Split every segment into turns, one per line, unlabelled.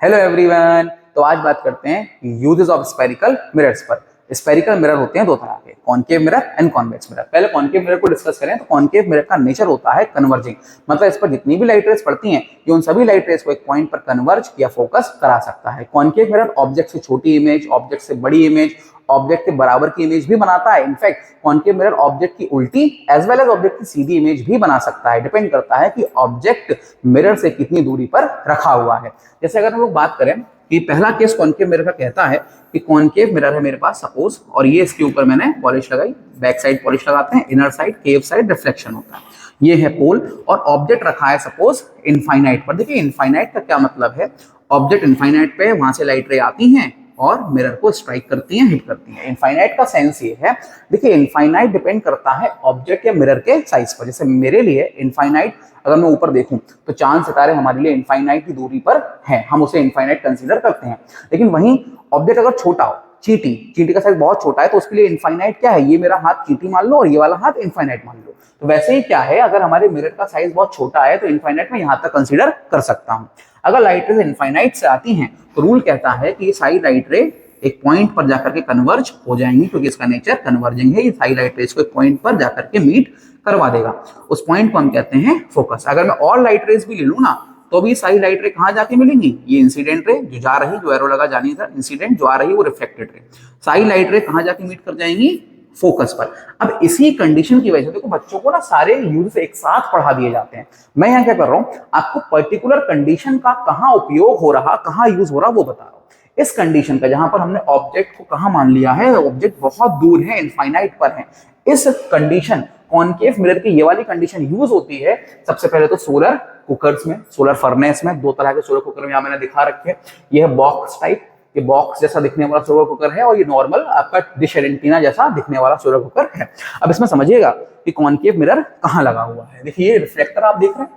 Hello everyone. तो आज बात करते हैं यूजेस ऑफ स्फेरिकल मिरर्स पर। स्फेरिकल मिरर होते हैं दो तरह के, concave mirror and convex mirror. पहले कॉनकेव मिरर को डिस्कस करें तो कॉनकेव मिरर का नेचर होता है कन्वर्जिंग, मतलब इस पर जितनी भी लाइट रेस पड़ती हैं ये उन सभी लाइट रेस को एक पॉइंट पर कन्वर्ज या फोकस करा सकता है। कॉनकेव मिरर ऑब्जेक्ट से छोटी इमेज, ऑब्जेक्ट से बड़ी इमेज, ऑब्जेक्ट के बराबर की इमेज भी बनाता है। इनफैक्ट कॉनकेव मिरर ऑब्जेक्ट की उल्टी एज वेल एज ऑब्जेक्ट की सीधी इमेज भी बना सकता है। डिपेंड करता है कि ऑब्जेक्ट मिरर से कितनी दूरी पर रखा हुआ है। जैसे अगर हम लोग बात करें कि पहला केस कॉनकेव मिरर का कहता है कि कॉनकेव मिरर है मेरे पास सपोज, और ये इसके ऊपर मैंने पॉलिश लगाई, बैक साइड पॉलिश लगाते हैं, इनर साइड केव साइड रिफ्लेक्शन होता है, ये है पोल, और ऑब्जेक्ट रखा है सपोज इनफाइनाइट पर। देखिए इनफाइनाइट का क्या मतलब है, ऑब्जेक्ट इनफाइनाइट पे वहां से लाइट रे आती हैं और मिरर को स्ट्राइक करती हैं, हिट करती हैं। इनफाइनाइट का सेंस ये है, देखिए इनफाइनाइट डिपेंड करता है ऑब्जेक्ट या मिरर के साइज पर। जैसे मेरे लिए इनफाइनाइट, अगर मैं ऊपर देखूं तो चांद सितारे हमारे लिए इनफाइनाइट की दूरी पर है, हम उसे इनफाइनाइट कंसीडर करते हैं। लेकिन वहीं ऑब्जेक्ट अगर छोटा हो, चींटी का साइज बहुत छोटा है, तो उसके लिए इनफाइनाइट क्या है, ये मेरा हाथ चींटी मान लो और ये वाला हाथ इनफाइनाइट मान लो। तो वैसे ही क्या है, अगर हमारे मिरर का साइज बहुत छोटा है तो इनफाइनाइट में यहां तक कंसीडर कर सकता हूं। अगर लाइट रेज इनफाइनाइट से आती हैं तो रूल कहता है कि ये सारी लाइट रे एक पॉइंट पर जाकर के कन्वर्ज हो जाएंगी, क्योंकि इसका नेचर कन्वर्जिंग है। ये सारी लाइट रेज को एक पॉइंट पर जाकर के मीट करवा देगा, उस पॉइंट को हम कहते हैं फोकस। अगर मैं और लाइट रेज भी ले लूं ना तो भी सारी लाइट रे कहां जाके मिलेंगी, ये इंसिडेंट रे जो जा रही, जो एरो लगा जानी था, इंसिडेंट जो आ रही है वो रिफ्लेक्टेड रे, सारी लाइट रे कहां जाके मीट कर जाएंगी, फोकस पर। अब इसी कंडीशन की वजह से देखो बच्चों को ना सारे यूज एक साथ पढ़ा दिए जाते हैं। मैं यहाँ क्या कर रहा हूँ, आपको पर्टिकुलर कंडीशन का कहाँ उपयोग हो रहा, कहाँ यूज हो रहा वो बता रहा हूँ। इस कंडीशन का जहां पर हमने ऑब्जेक्ट को कहां मान लिया है, ऑब्जेक्ट बहुत दूर है, इनफाइनाइट पर है, इस कंडीशन कॉनकेव मिरर की ये वाली कंडीशन यूज होती है सबसे पहले तो सोलर कुकर्स में, सोलर फर्नेस में। दो तरह के सोलर कुकर यहाँ मैंने दिखा रखे हैं, ये है बॉक्स टाइप, ये बॉक्स जैसा दिखने वाला सोलर कुकर है, और ये नॉर्मल आपका डिश एंटीना जैसा दिखने वाला सोलर कुकर है। अब इसमें समझिएगा कि कॉनकेव मिरर कहाँ लगा हुआ है। देखिए ये रिफ्लेक्टर आप देख रहे हैं,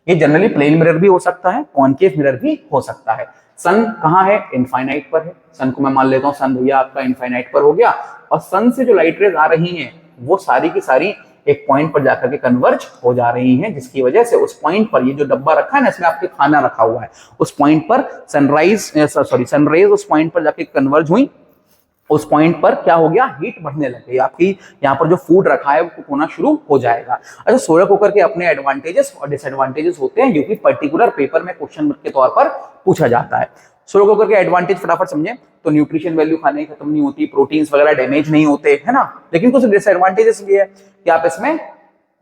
ये जनरली प्लेन मिरर भी हो सकता है, कॉनकेव मिरर भी हो सकता है। सन कहाँ है, इनफाइनाइट पर है। सन को मैं मान लेता हूँ सन भैया आपका इनफाइनाइट पर हो गया, और सन से जो लाइट रेज आ रही हैं वो सारी की सारी एक पॉइंट पर जाकर के कन्वर्ज हो जा रही हैं, जिसकी वजह से उस पॉइंट पर ये जो डब्बा रखा है ना, इसमें आपके खाना रखा हुआ है, उस पॉइंट पर सनरेज उस पॉइंट पर जाके कन्वर्ज हुई। उस पॉइंट पर क्या हो गया, हीट बढ़ने लग गई, आपकी यहाँ पर जो फूड रखा है वो कुक होना शुरू हो जाएगा। अच्छा, सोलर कुकर के अपने एडवांटेजेस और डिसएडवांटेजेस होते हैं, जो कि पर्टिकुलर पेपर में क्वेश्चन के तौर पर पूछा जाता है। सोलर कुकर के एडवांटेज फटाफट समझे तो न्यूट्रिशन वैल्यू खाने की खत्म नहीं होती, प्रोटीन्स वगैरह डैमेज नहीं होते, है ना। लेकिन कुछ डिसएडवांटेजेस भी है कि आप इसमें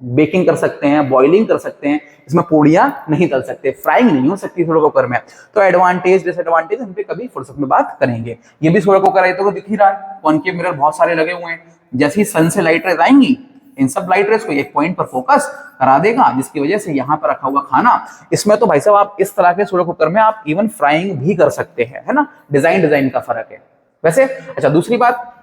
बेकिंग कर सकते हैं, बॉइलिंग कर सकते हैं, इसमें पूड़ियां नहीं तल सकते, फ्राइंग नहीं हो सकती सोलर कुकर में। तो एडवांटेज डिसएडवांटेज हम पे कभी फुर्सत में बात करेंगे। ये भी सोलर कुकर है तो दिख ही रहा है, कॉनकेव मिरर बहुत सारे लगे हुए हैं। जैसे ही सन से लाइट रेज आएंगी, इन सब लाइट रेज को एक पॉइंट पर फोकस करा देगा, जिसकी वजह से यहाँ पर रखा हुआ खाना, इसमें तो भाई साहब आप इस तरह के सोलर कुकर में आप इवन फ्राइंग भी कर सकते हैं, है ना। डिजाइन का फर्क है वैसे। अच्छा, दूसरी बात,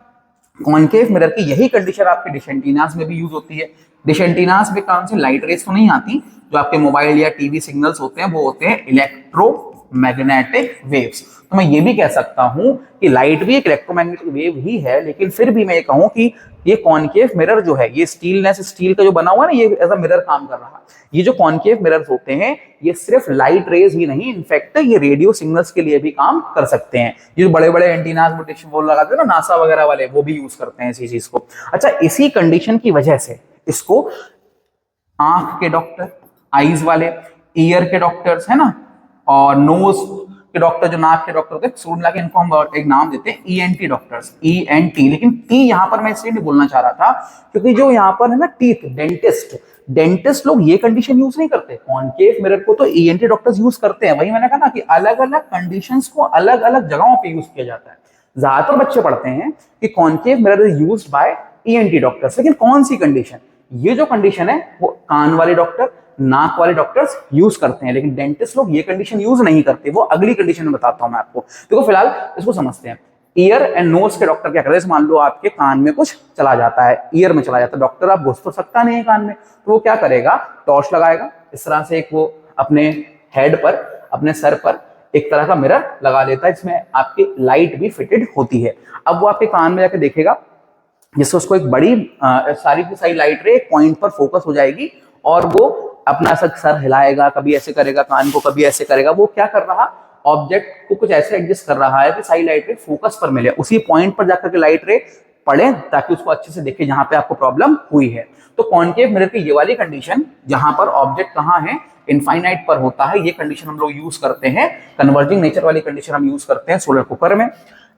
कॉनकेव मिरर की यही कंडीशन आपके डिश एंटीनास में भी यूज होती है। डिश एंटीनास में काम से लाइट रेज तो नहीं आती, जो आपके मोबाइल या टीवी सिग्नल्स होते हैं वो होते हैं इलेक्ट्रोमैग्नेटिक वेव्स। तो मैं ये भी कह सकता हूं कि लाइट भी एक इलेक्ट्रोमैग्नेटिक वेव ही है, लेकिन फिर भी मैं ये कहूं कि ये कॉनकेव मिरर जो है, ये स्टील का जो बना हुआ है ना, ये एज अ मिरर काम कर रहा है। ये जो कॉनकेव मिरर्स होते हैं ये सिर्फ लाइट रेज ही नहीं, इनफैक्ट ये रेडियो सिग्नल्स के लिए भी काम कर सकते हैं। ये जो बड़े बड़े एंटीनास वो लगाते हैं ना नासा वगैरह वाले, वो भी यूज करते हैं इसी चीज को। अच्छा, इसी कंडीशन की वजह से इसको आंख के डॉक्टर, आईज वाले, ईयर के डॉक्टर्स, है ना, और नोज के डॉक्टर, जो नाक के डॉक्टर होते हैं, सूट मिला के इनको हम एक नाम देते हैं ईएनटी डॉक्टर्स, ईएनटी। लेकिन टी यहां पर मैं इसलिए नहीं बोलना चाह रहा था क्योंकि जो यहां पर है ना टीथ डेंटिस्ट लोग ये कंडीशन यूज नहीं करते। कॉनकेव मिरर को तो ईएनटी डॉक्टर्स यूज करते हैं। वही मैंने कहा ना कि अलग अलग कंडीशंस को अलग अलग जगहों पे यूज किया जाता है। ज्यादातर बच्चे पढ़ते हैं कि concave mirror is used by ENT doctors, लेकिन कौन सी कंडीशन, ये जो कंडीशन है वो कान वाले डॉक्टर, नाक वाले डॉक्टर्स यूज करते हैं, लेकिन डेंटिस्ट लोग ये कंडीशन यूज नहीं करते। वो अगली कंडीशन में बताता हूं मैं आपको। देखो फिलहाल इसको समझते हैं। ईयर एंड नोज के डॉक्टर क्या करते हैं, मान लो आपके कान में कुछ चला जाता है, ईयर में चला जाता है, डॉक्टर आप घुस तो सकता नहीं है कान में, तो वो क्या करेगा, टॉर्च लगाएगा इस तरह से, एक वो अपने हेड पर, अपने सर पर एक तरह का मिरर लगा लेता है, इसमें आपकी लाइट भी फिटेड होती है। अब वो आपके कान में जाकर देखेगा, जिससे उसको एक बड़ी सारी की सारी लाइट रे एक पॉइंट पर फोकस हो जाएगी, और वो अपना सर हिलाएगा, कभी ऐसे करेगा कान को, कभी ऐसे करेगा। वो क्या कर रहा, ऑब्जेक्ट को कुछ ऐसे एडजस्ट कर रहा है कि सारी लाइट रे फोकस पर मिले, उसी पॉइंट पर जाकर के लाइट रे पड़े ताकि उसको अच्छे से देखे जहां पे आपको प्रॉब्लम हुई है। तो कॉनकेव मिरर की ये वाली कंडीशन जहां पर ऑब्जेक्ट कहां है, इनफाइनाइट पर होता है, ये कंडीशन हम लोग यूज करते हैं। कन्वर्जिंग नेचर वाली कंडीशन हम यूज करते हैं सोलर कुकर में,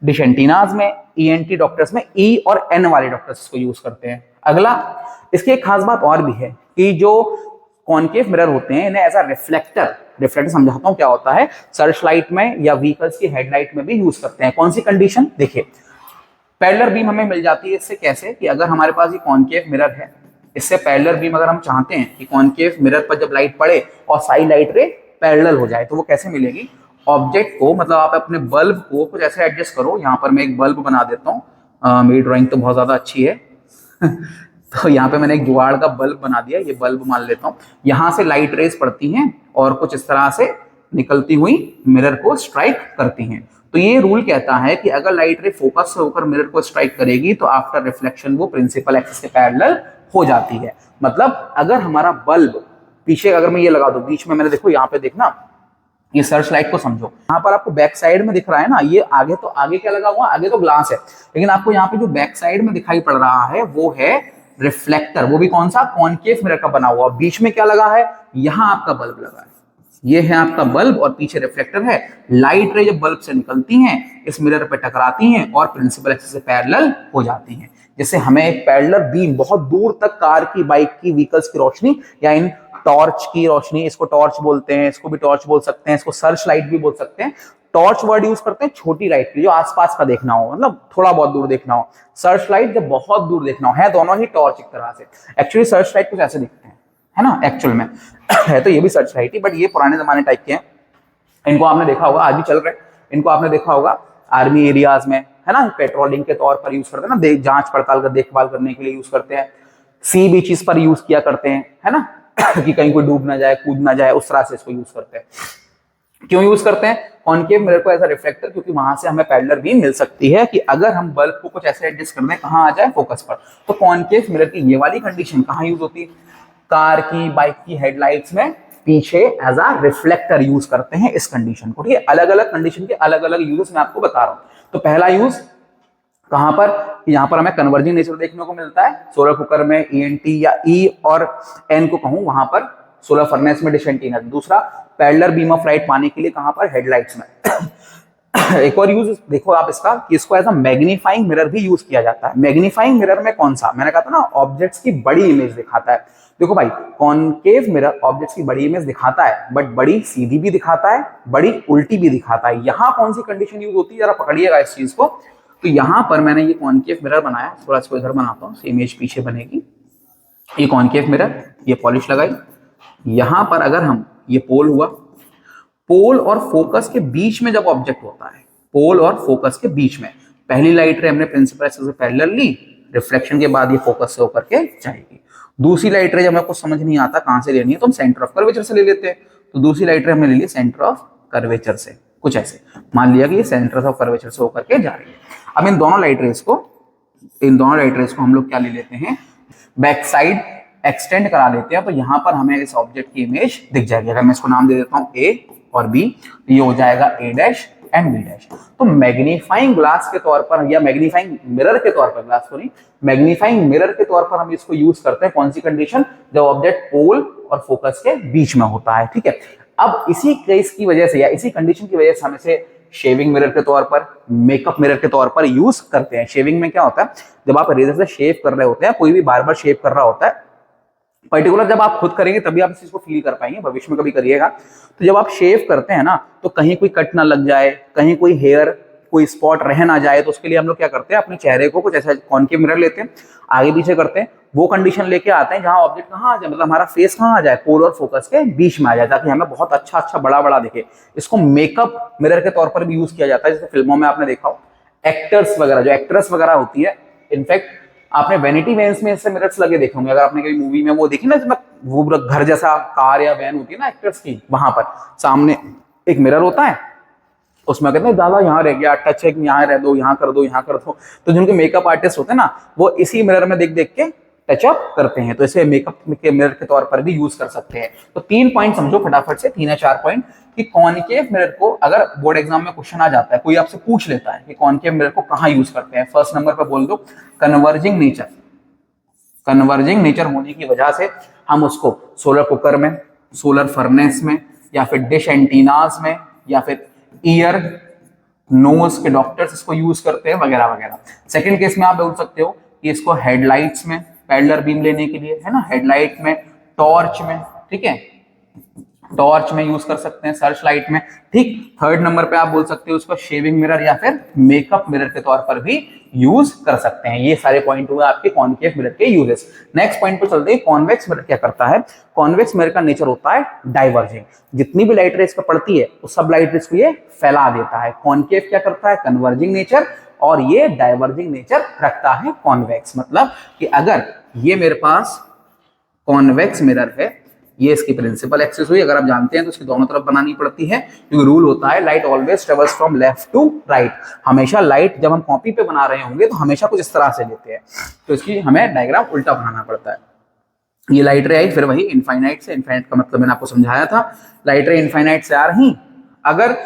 डिश एंटीनाज में, ईएनटी डॉक्टर्स में, ई और एन वाले डॉक्टर्स इसको यूज करते हैं। अगला, इसकी एक खास बात और भी है कि जो कॉनकेव मिरर होते हैं इन्हें एज अ रिफ्लेक्टर समझाता हूं क्या होता है, सर्च लाइट में या व्हीकल्स की हेडलाइट में भी यूज करते हैं। कौन सी कंडीशन, देखिए पैरेलल बीम हमें मिल जाती है इससे कैसे, कि अगर हमारे पास ये कॉनकेव मिरर है, इससे पैरेलल बीम अगर हम चाहते हैं कि कॉनकेव मिरर पर जब लाइट पड़े और सारी लाइट रे पैरेलल हो जाए, तो वो कैसे मिलेगी, ऑब्जेक्ट को मतलब आप अपने बल्ब को कुछ ऐसे एडजस्ट करो, यहाँ पर मैं एक बल्ब बना देता हूँ, मेरी ड्राइंग तो बहुत ज्यादा अच्छी है तो यहाँ पे मैंने एक जुगाड़ का बल्ब बना दिया, ये बल्ब मान लेता हूँ, यहाँ से लाइट रेज पड़ती हैं और कुछ इस तरह से निकलती हुई मिरर को स्ट्राइक करती हैं। तो ये रूल कहता है कि अगर लाइट रे फोकस से होकर मिरर को स्ट्राइक करेगी तो आफ्टर रिफ्लेक्शन वो प्रिंसिपल एक्सिस के पैरेलल हो जाती है। मतलब अगर हमारा बल्ब पीछे, अगर मैं ये लगा दूं बीच में, मैंने देखो यहाँ पे देखना, ये सर्च लाइट को समझो, यहाँ पर आपको बैक साइड में दिख रहा है ना, ये आगे तो आगे क्या लगा हुआ, आगे तो ग्लास है, लेकिन आपको यहाँ पे जो बैक साइड में दिखाई पड़ रहा है वो है रिफ्लेक्टर, वो भी कौन सा, कॉनकेव मिरर का बना हुआ। बीच में क्या लगा है, यहाँ आपका बल्ब लगा है, ये है आपका बल्ब और पीछे रिफ्लेक्टर है। लाइट रे जब बल्ब से निकलती हैं इस मिरर पे टकराती हैं और प्रिंसिपल एक्सिस से पैरेलल हो जाती हैं, जिससे हमें एक पैरेलल बीम बहुत दूर तक कार की, बाइक की, व्हीकल्स की रोशनी या इन टॉर्च की रोशनी, इसको टॉर्च बोलते हैं, इसको भी टॉर्च बोल सकते हैं, इसको सर्च लाइट भी बोल सकते हैं। टॉर्च वर्ड यूज करते हैं छोटी लाइट के लिए जो आसपास का देखना हो, मतलब थोड़ा बहुत दूर देखना हो। सर्च लाइट जब बहुत दूर देखना हो, है दोनों ही टॉर्च एक तरह से। एक्चुअली सर्च लाइट कुछ ऐसे दिखते हैं, है ना, एक्चुअल में है तो ये भी सर्च लाइट ही, बट ये पुराने जमाने टाइप के हैं। इनको आपने देखा होगा, आज भी चल रहे हैं, इनको आपने देखा होगा आर्मी एरियाज में, है ना, पेट्रोलिंग के तौर पर यूज करते हैं ना, जांच पड़ताल कर देखभाल करने के लिए यूज करते हैं। सी बीचेस पर यूज किया करते हैं, है ना कि कहीं कोई डूब ना जाए, कूद ना जाए, उस तरह से इसको यूज करते हैं। क्यों यूज करते हैं कॉनकेव मिरर को एज अ रिफ्लेक्टर, क्योंकि वहां से हमें पैरेलल बीम मिल सकती है कि अगर हम बल्ब को कुछ ऐसे एडजस्ट कर दें कहां आ जाए, फोकस पर। तो कॉनकेव मिरर की ये वाली कंडीशन कहां यूज होती है, कार की, बाइक की हेडलाइट्स में पीछे एज अ रिफ्लेक्टर यूज करते हैं इस कंडीशन को। ठीक है, अलग अलग कंडीशन के अलग अलग यूज मैं आपको बता रहा हूं। तो पहला यूज कहां पर, यहां पर हमें कन्वर्जिंग नेचर देखने को मिलता है सोलर कुकर में, ईएनटी या ई और एन को कहूं वहां पर, सोलर फर्नेस में, डिश एंटीना। दूसरा पैरेलल बीम ऑफ लाइट पाने के लिए कहां पर, हेडलाइट्स में। एक और यूज देखो आप इसका, कि इसको एज अ मैग्नीफाइंग मिरर भी यूज किया जाता है। मैग्नीफाइंग मिरर में कौन सा, मैंने कहा था ना, ऑब्जेक्ट्स की बड़ी इमेज दिखाता है। देखो भाई, कॉनकेव मिरर ऑब्जेक्ट्स की बड़ी इमेज दिखाता है, बट बड़ी सीधी भी दिखाता है, बड़ी उल्टी भी दिखाता है। यहां कौन सी कंडीशन यूज होती है, जरा पकड़िएगा इस चीज को। तो यहां पर मैंने ये कॉनकेव मिरर बनाया, थोड़ा इसको इधर बनाता हूं, इमेज पीछे बनेगी। ये कॉनकेव मिरर, ये पॉलिश लगाई, यहां पर अगर हम, ये पोल हुआ, पोल और फोकस के बीच में जब ऑब्जेक्ट होता है, पोल और फोकस के बीच में, पहली लाइट रे हमने प्रिंसिपल एक्सिस से पैरेलल ली, रिफ्लेक्शन के बाद ये फोकस से होकर के जाएगी। दूसरी लाइट रे जब हमें कुछ समझ नहीं आता कहां से लेनी है, तो हम सेंटर ऑफ कर्वेचर से ले लेते हैं। तो दूसरी लाइट रे हमने ले ली सेंटर ऑफ कर्वेचर से, कुछ ऐसे मान लिया कि ये सेंटर ऑफ कर्वेचर से होकर के जा रही है। अब इन दोनों लाइट रेस को हम लोग क्या ले लेते हैं, बैक साइड एक्सटेंड करा लेते हैं। तो यहां पर हमें इस ऑब्जेक्ट की इमेज दिख जाएगी। अगर मैं इसको नाम दे देता हूं ए और बी, तो ये हो जाएगा ए डैश एंड बी डैश। तो मैग्नीफाइंग ग्लास के तौर पर या मैग्नीफाइंग मिरर के तौर पर, ग्लास को नहीं, मैग्नीफाइंग मिरर के तौर पर हम इसको यूज करते हैं। कौन सी कंडीशन, जब ऑब्जेक्ट पोल और फोकस के बीच में होता है। ठीक है, अब इसी केस की वजह से या इसी कंडीशन की वजह से हम इसे शेविंग मिरर के तौर पर, मेकअप मिरर के तौर पर यूज करते हैं। शेविंग में क्या होता है, जब आप रेजर से शेव कर रहे होते हैं, कोई भी बार बार शेव कर रहा होता है, पर्टिकुलर जब आप खुद करेंगे तभी आप इस चीज को फील कर पाएंगे, भविष्य में कभी करिएगा। तो जब आप शेव करते हैं ना, तो कहीं कोई कट ना लग जाए, कहीं कोई हेयर, कोई स्पॉट रह ना जाए, तो उसके लिए हम लोग क्या करते हैं, अपने चेहरे को कुछ ऐसा कॉनकेव मिरर लेते हैं, आगे पीछे करते हैं, वो कंडीशन लेके आते हैं जहां ऑब्जेक्ट कहां आ जाए, मतलब हमारा फेस कहां आ जाए, पोल और फोकस के बीच में आ जाए, ताकि हमें बहुत अच्छा अच्छा बड़ा बड़ा दिखे। इसको मेकअप मिरर के तौर पर भी यूज किया जाता है, जैसे फिल्मों में आपने देखा हो, एक्टर्स वगैरह, जो एक्ट्रेस वगैरह होती है, इनफैक्ट आपने वैनिटी वैन्स में ऐसे मिरर्स लगे देखे होंगे, अगर आपने कभी मूवी में वो देखी ना, जिसमें वो घर जैसा कार या वैन होती है ना एक्टर्स की, वहां पर सामने एक मिरर होता है, उसमें कहते हैं दादा यहाँ रह गया, टच है यहाँ रह दो, यहाँ कर दो, यहाँ कर दो। तो जिनके मेकअप आर्टिस्ट होते हैं ना, वो इसी मिरर में देख देख के टचअप करते हैं, तो इसे मेकअप के मिरर के तौर पर भी यूज कर सकते हैं। तो 3 पॉइंट समझो फटाफट से, 3 या 4 पॉइंट कि कॉनकेव मिरर को अगर बोर्ड एग्जाम में क्वेश्चन आ जाता है, कोई आपसे पूछ लेता है कि कॉनकेव मिरर को कहां यूज करते हैं, फर्स्ट नंबर पर बोल दो कन्वर्जिंग नेचर। कन्वर्जिंग नेचर होने की वजह से हम उसको सोलर कुकर में, सोलर फर्नेस में, या फिर डिश एंटीनास में, या फिर ईयर नोज के डॉक्टर्स इसको यूज करते हैं वगैरह वगैरह। सेकंड केस में आप बोल सकते हो कि इसको हेडलाइट्स में, पैरेलल बीम लेने के लिए, है ना, हेडलाइट में, टॉर्च में, ठीक है, टॉर्च में यूज कर सकते हैं, सर्च लाइट में, ठीक। थर्ड नंबर पे आप बोल सकते हो उसको शेविंग मिरर या फिर मेकअप मिरर के तौर पर भी यूज कर सकते हैं। ये सारे पॉइंट हुए आपके कॉनकेव मिरर के यूजेस। नेक्स्ट पॉइंट पे चलते हैं, कॉन्वेक्स मिरर क्या करता है। कॉन्वेक्स मिरर का नेचर होता है डाइवर्जिंग, जितनी भी लाइट रेज पर पड़ती है वो सब लाइट रेज को ये फैला देता है। कॉनकेव क्या करता है, कन्वर्जिंग नेचर, और ये डाइवर्जिंग नेचर रखता है कॉन्वेक्स। मतलब कि अगर ये मेरे पास कॉन्वेक्स मिरर है, ये इसकी प्रिंसिपल एक्सिस हुई, अगर आप जानते हैं तो इसकी दोनों तरफ बनानी पड़ती है, क्योंकि रूल होता है light always travels from left to right. हमेशा लाइट जब हम कॉपी पे बना रहे होंगे तो हमेशा कुछ इस तरह से लेते हैं, तो इसकी हमें डायग्राम उल्टा बनाना पड़ता है। ये लाइट रे आई, फिर वही इनफाइनाइट से, इनफाइनाइट का मतलब मैंने आपको समझाया था, लाइट रे इनफाइनाइट से आ रही, अगर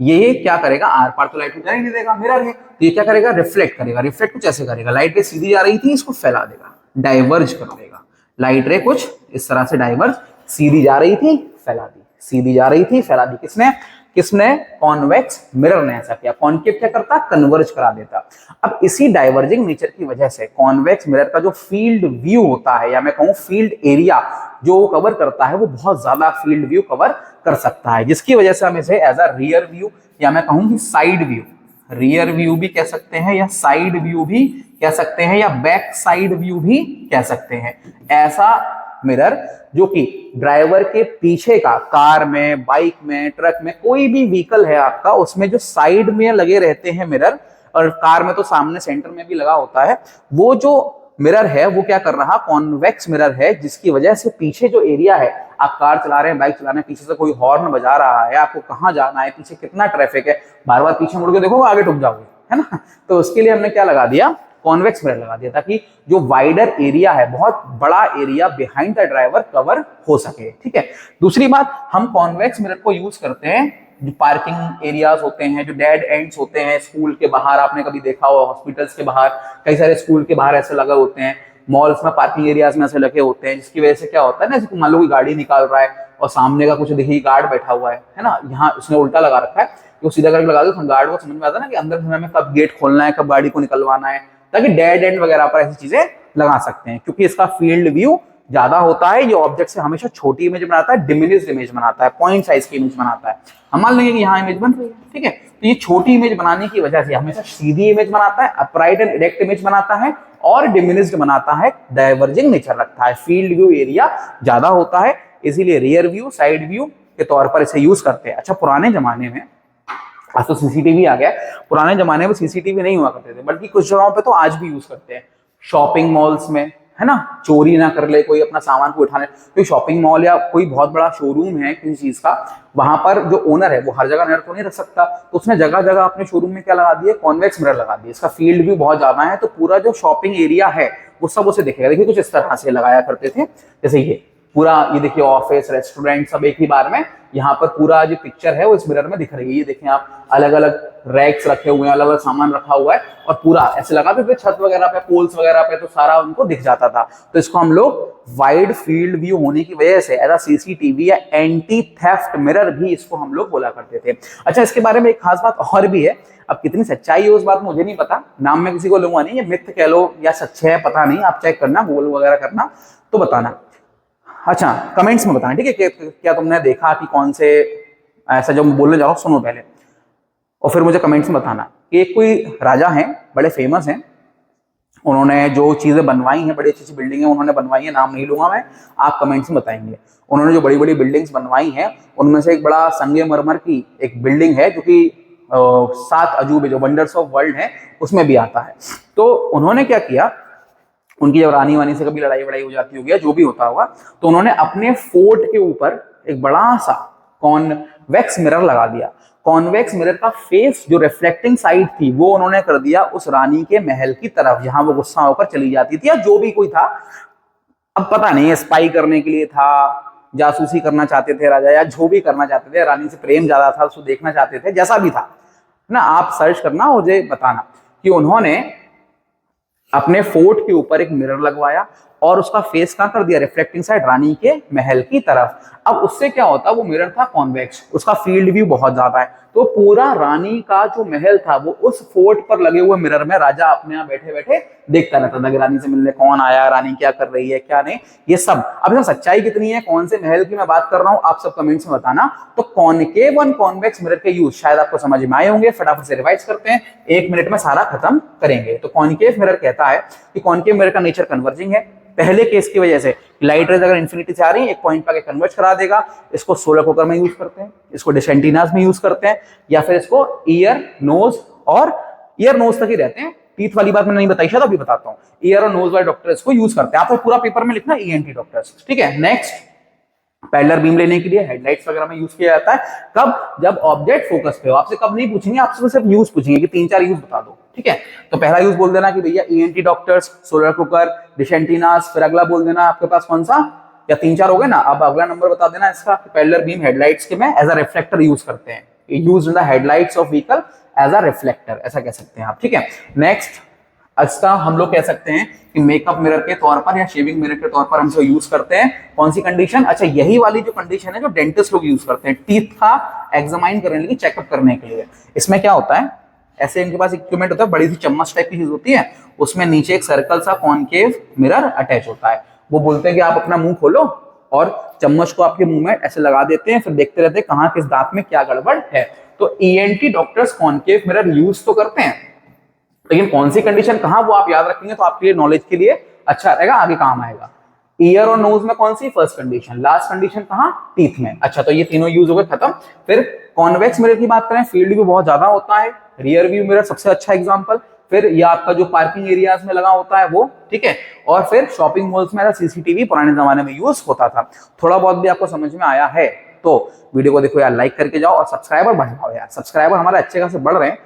ये क्या करेगा, आर पार तो लाइट को जाने नहीं देगा, मिरर है, तो ये क्या करेगा, रिफ्लेक्ट करेगा। रिफ्लेक्ट कुछ ऐसे करेगा, लाइट रे सीधी जा रही थी, इसको फैला देगा, डाइवर्ज कर देगा। लाइट रे कुछ इस तरह से डाइवर्ज, सीधी जा रही थी फैला दी, सीधी जा रही थी फैला दी। किसने, किसने, कॉन्वेक्स मिरर ने ऐसा किया। कॉनकेव क्या करता, कन्वर्ज करा देता। अब इसी डाइवर्जिंग नेचर की वजह से कॉन्वेक्स मिरर का जो फील्ड व्यू होता है, या मैं कहूं फील्ड एरिया जो वो कवर करता है, वो बहुत ज्यादा फील्ड व्यू कवर कर सकता है, जिसकी वजह से हम इसे एज अ रियर व्यू, या मैं कहूं कि साइड व्यू, रियर व्यू भी कह सकते हैं, या साइड व्यू भी कह सकते हैं, या बैक साइड व्यू भी कह सकते हैं। ऐसा मिरर जो कि ड्राइवर के पीछे का, कार में, बाइक में, ट्रक में, कोई भी व्हीकल है आपका, उसमें जो साइड में लगे रहते हैं मिरर, और कार में तो सामने सेंटर में भी लगा होता है, वो जो मिरर है वो क्या कर रहा, कॉन्वेक्स मिरर है, जिसकी वजह से पीछे जो एरिया है, आप कार चला रहे हैं, बाइक चला रहे हैं, पीछे से कोई हॉर्न बजा रहा है, आपको कहाँ जाना है, पीछे कितना ट्रैफिक है, बार बार पीछे मुड़ के देखोगे आगे ठुक जाओगे, है ना। तो उसके लिए हमने क्या लगा दिया, कॉन्वेक्स मिरर लगा दिया, ताकि जो वाइडर एरिया है, बहुत बड़ा area behind the driver cover हो सके, ठीक है। दूसरी बात, हम कॉन्वेक्स मिरर को यूज करते हैं जो पार्किंग एरियाज होते हैं, जो डेड एंड्स होते हैं, स्कूल के बाहर आपने कभी देखा हो, हॉस्पिटल्स के बाहर, कई सारे स्कूल के बाहर ऐसे लगे होते हैं, मॉल्स में पार्किंग एरियाज में ऐसे लगे होते हैं, जिसकी वजह से क्या होता है ना, जैसे मान लो कोई गाड़ी निकाल रहा है और सामने का कुछ देखिए गार्ड बैठा हुआ है ना, यहाँ उसने उल्टा लगा रखा है, वो सीधा करके लगा दो, गार्ड को समझ में आता है ना कि अंदर से हमें कब गेट खोलना है, कब गाड़ी को निकलवाना है, ताकि डेड एंड वगैरह पर ऐसी चीजें लगा सकते हैं, क्योंकि इसका फील्ड व्यू ज्यादा होता है। ये ऑब्जेक्ट से हमेशा छोटी इमेज बनाता है, डिमिनिश्ड इमेज बनाता है, पॉइंट साइज की इमेज बनाता है। हम मान लेंगे कि यहाँ इमेज बन रही है, ठीक है, तो ये छोटी इमेज बनाने की वजह से हमेशा सीधी इमेज बनाता है, अपराइट एंड इरेक्ट इमेज बनाता है, और डिमिनिश्ड बनाता है, डाइवर्जिंग नेचर रखता है, फील्ड व्यू एरिया ज्यादा होता है, इसीलिए रियर व्यू, साइड व्यू के तौर पर इसे यूज करते हैं। अच्छा, पुराने जमाने में, आज तो सीसीटीवी आ गया, पुराने जमाने में सीसीटीवी नहीं हुआ करते थे, बल्कि कुछ जगहों पे तो आज भी यूज करते हैं। शॉपिंग मॉल्स में, है ना, चोरी ना कर ले कोई अपना सामान को उठाने, कोई शॉपिंग मॉल या कोई बहुत बड़ा शोरूम है किसी चीज का, वहां पर जो ओनर है वो हर जगह मिरर तो नहीं रख सकता, तो उसने जगह जगह अपने शोरूम में क्या लगा दिया, कॉन्वेक्स मिरर लगा दिया। इसका फील्ड व्यू बहुत ज्यादा है, तो पूरा जो शॉपिंग एरिया है वो सब उसे दिखेगा। देखिए कुछ इस तरह से लगाया करते थे, जैसे ये पूरा, ये देखिए ऑफिस, रेस्टोरेंट सब एक ही बार में, यहाँ पर पूरा जो पिक्चर है वो इस मिरर में दिख रही है। ये देखें आप, अलग अलग रैक्स रखे हुए हैं, अलग अलग सामान रखा हुआ है, और पूरा ऐसे लगा पे छत वगैरह पे, पोल्स वगैरह पे, तो सारा उनको दिख जाता था। तो इसको हम लोग वाइड फील्ड व्यू होने की वजह से एज सीसीटीवी या एंटी थेफ्ट मिरर भी इसको हम लोग बोला करते थे। अच्छा, इसके बारे में एक खास बात और भी है, अब कितनी सच्चाई है उस बात मुझे नहीं पता, नाम में किसी को लूंगा नहीं, ये मिथ कह लो या सच्चे है पता नहीं, आप चेक करना, गूगल वगैरह करना तो बताना। अच्छा, कमेंट्स में बताना, ठीक है, क्या तुमने देखा कि कौन से, ऐसा जब बोलने जाओ सुनो पहले, और फिर मुझे कमेंट्स में बताना कि कोई राजा हैं, बड़े फेमस हैं, उन्होंने जो चीजें बनवाई हैं, बड़ी अच्छी अच्छी बिल्डिंगें उन्होंने बनवाई हैं, नाम नहीं लूंगा मैं, आप कमेंट्स में बताएंगे। उन्होंने जो बड़ी बड़ी बिल्डिंग्स बनवाई हैं, उनमें से एक बड़ा संगमरमर की एक बिल्डिंग है जो कि 7 अजूबे जो वंडर्स ऑफ वर्ल्ड है उसमें भी आता है। तो उन्होंने क्या किया, उनकी जब रानी वानी से कभी लड़ाई वड़ाई हो जाती होगी, जो भी होता होगा, तो उन्होंने अपने फोर्ट के ऊपर एक बड़ा सा कॉन्वेक्स मिरर लगा दिया। कॉन्वेक्स मिरर का फेस जो रिफ्लेक्टिंग साइड थी वो उन्होंने कर दिया उस रानी के महल की तरफ, जहां वो गुस्सा होकर चली जाती थी, या जो भी कोई था, अब पता नहीं स्पाई करने के लिए था, जासूसी करना चाहते थे राजा, या जो भी करना चाहते थे, रानी से प्रेम ज्यादा था, उसको देखना चाहते थे, जैसा भी था ना, आप सर्च करना, मुझे बताना कि उन्होंने अपने फोर्ट के ऊपर एक मिरर लगवाया और उसका फेस कहां कर दिया, रिफ्लेक्टिंग साइड रानी के महल की तरफ। अब उससे क्या होता, वो मिरर था कॉन्वेक्स, उसका फील्ड व्यू बहुत ज्यादा है, तो पूरा रानी का जो महल था वो उस फोर्ट पर लगे हुए मिरर में राजा अपने यहाँ बैठे बैठे देखता रहता था कि रानी से मिलने कौन आया, रानी क्या कर रही है क्या नहीं, ये सब। अब इसमें सच्चाई कितनी है, कौन से महल की मैं बात कर रहा हूं, आप सब कमेंट्स में बताना। तो कॉनकेव और कॉन्वेक्स मिरर के यूज शायद आपको समझ में आए होंगे, फटाफट से रिवाइज करते हैं, 1 मिनट में सारा खत्म करेंगे। तो कॉनकेव मिरर कहता है कि कॉनकेव मिरर का नेचर कन्वर्जिंग है, पहले केस की वजह से लाइट रेज अगर इन्फिनिटी से आ रही है, एक पॉइंट पर आके कन्वर्ज करा देगा। इसको सोलर कुकर में यूज करते हैं, इसको डिश एंटीनास में यूज करते हैं, या फिर इसको ईयर नोज और ईयर नोज तक ही रहते हैं, टीथ वाली बात मैंने नहीं बताई, शायद अभी बताता हूं। ईयर और नोज वाले डॉक्टर इसको यूज करते हैं, आपको पूरा पेपर में लिखना ईएनटी डॉक्टर्स, ठीक है। नेक्स्ट, पैरेलल बीम लेने के लिए हेडलाइट्स वगैरह में यूज किया जाता है, कब, जब ऑब्जेक्ट फोकस पे हो। आपसे कब नहीं पूछेंगे, आपसे सिर्फ यूज पूछेंगे कि 3-4 यूज बता दो, ठीक है। तो पहला यूज बोल देना कि भैया ENT doctors, solar cooker, dish antennas, फिर अगला बोल देना आपके पास कौन सा, या 3-4 हो गए ना। अब अगला नंबर बता देना इसका, पैरेलल बीम हेडलाइट्स के में एज अ रिफ्लेक्टर यूज करते हैं, use in the headlights of vehicle as a reflector, ऐसा कह सकते हैं आप, ठीक है। नेक्स्ट, इसका हम लोग कह सकते हैं कि मेकअप मिरर के तौर पर या शेविंग मिरर के तौर पर हम इसे यूज करते हैं। कौन सी कंडीशन, अच्छा यही वाली जो कंडीशन है जो डेंटिस्ट लोग यूज करते हैं, टीथ का एग्जामाइन करने के लिए, चेकअप करने के लिए। इसमें क्या होता है, ऐसे इनके पास इक्विपमेंट होता है, बड़ी सी चम्मच टाइप की चीज होती है, उसमें नीचे एक सर्कल सा कॉनकेव मिरर अटैच होता है। वो बोलते हैं कि आप अपना मुंह खोलो और चम्मच को आपके मुंह में ऐसे लगा देते हैं, फिर देखते रहते हैं कहाँ किस दांत में क्या गड़बड़ है। तो ENT doctors concave mirror use तो करते हैं, लेकिन कौन सी कंडीशन कहां, वो आप याद रखेंगे तो आपके लिए नॉलेज के लिए अच्छा रहेगा, आगे काम आएगा। ईयर और नोज में कौन सी, फर्स्ट कंडीशन। लास्ट कंडीशन कहां, टीथ में। अच्छा, तो ये तीनों यूज हो गए, खत्म। फिर कॉन्वेक्स मिरर की बात करें, फील्ड व्यू बहुत ज्यादा होता है, रियर व्यू मिरर सबसे अच्छा एग्जांपल। फिर ये आपका जो पार्किंग एरियाज में लगा होता है वो, ठीक है। और फिर शॉपिंग मॉल्स में सीसीटीवी पुराने जमाने में यूज होता था। थोड़ा बहुत भी आपको समझ में आया है तो वीडियो को देखो यार, लाइक करके जाओ और सब्सक्राइबर बढ़ाओ यार, सब्सक्राइबर हमारे अच्छे खासे बढ़ रहे हैं,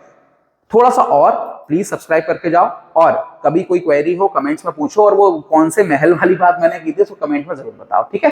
थोड़ा सा और प्लीज सब्सक्राइब करके जाओ। और कभी कोई क्वेरी हो कमेंट्स में पूछो, और वो कौन से महल वाली बात मैंने की थी उसको कमेंट में जरूर बताओ, ठीक है।